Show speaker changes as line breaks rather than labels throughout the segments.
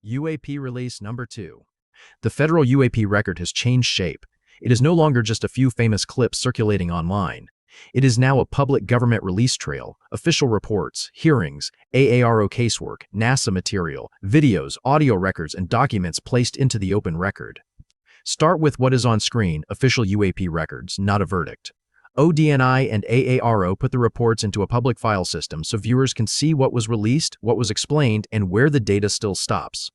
UAP Release Number 2. The federal UAP record has changed shape. It is no longer just a few famous clips circulating online. It is now a public government release trail, official reports, hearings, AARO casework, NASA material, videos, audio records, and documents placed into the open record. Start with what is on screen, official UAP records, not a verdict. ODNI and AARO put the reports into a public file system so viewers can see what was released, what was explained, and where the data still stops.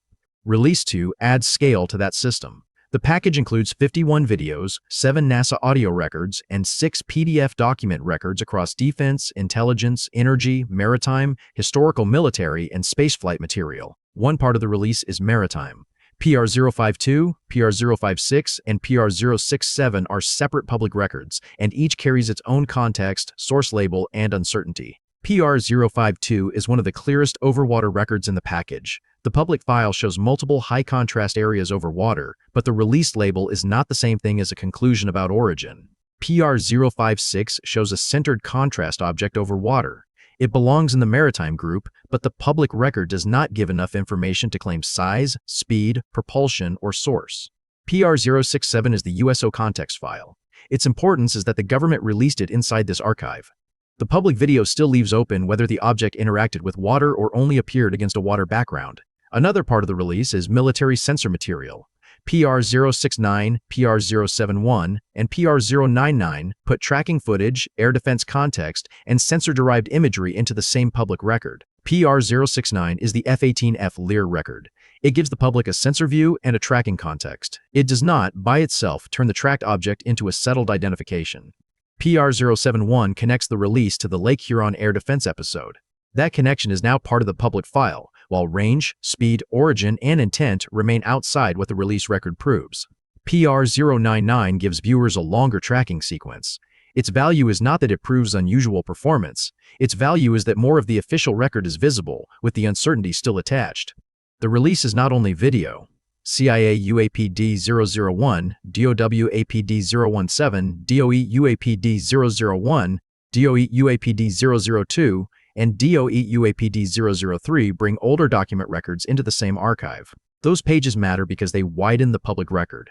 Release 2 adds scale to that system. The package includes 51 videos, 7 NASA audio records, and 6 PDF document records across defense, intelligence, energy, maritime, historical military, and spaceflight material. One part of the release is maritime. PR-052, PR-056, and PR-067 are separate public records, and each carries its own context, source label, and uncertainty. PR-052 is one of the clearest overwater records in the package. The public file shows multiple high-contrast areas over water, but the release label is not the same thing as a conclusion about origin. PR-056 shows a centered contrast object over water. It belongs in the maritime group, but the public record does not give enough information to claim size, speed, propulsion, or source. PR-067 is the USO context file. Its importance is that the government released it inside this archive. The public video still leaves open whether the object interacted with water or only appeared against a water background. Another part of the release is military sensor material. PR-069, PR-071, and PR-099 put tracking footage, air defense context, and sensor-derived imagery into the same public record. PR-069 is the F-18F Lear record. It gives the public a sensor view and a tracking context. It does not, by itself, turn the tracked object into a settled identification. PR-071 connects the release to the Lake Huron Air Defense episode. That connection is now part of the public file, while range, speed, origin, and intent remain outside what the release record proves. PR-099 gives viewers a longer tracking sequence. Its value is not that it proves unusual performance. Its value is that more of the official record is visible, with the uncertainty still attached. The release is not only video. CIA UAPD-001, DOW APD-017, DOE UAPD-001, DOE UAPD-002, and DOE UAPD-003 bring older document records into the same archive. Those pages matter because they widen the public record.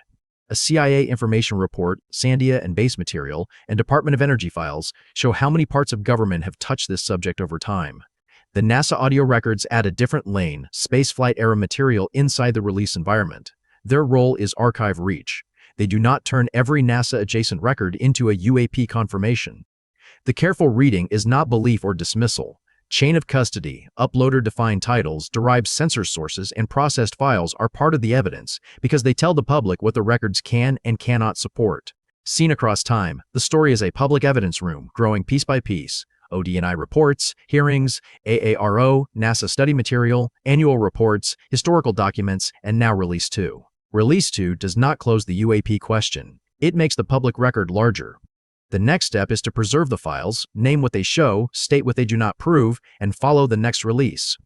A CIA information report, Sandia and base material, and Department of Energy files show how many parts of government have touched this subject over time. The NASA audio records add a different lane, spaceflight-era material inside the release environment. Their role is archive reach. They do not turn every NASA-adjacent record into a UAP confirmation. The careful reading is not belief or dismissal. Chain of custody, uploader-defined titles, derived sensor sources, and processed files are part of the evidence because they tell the public what the records can and cannot support. Seen across time, the story is a public evidence room growing piece by piece. ODNI reports, hearings, AARO, NASA study material, annual reports, historical documents, and now Release 2. Release 2 does not close the UAP question. It makes the public record larger. The next step is to preserve the files, name what they show, state what they do not prove, and follow the next release.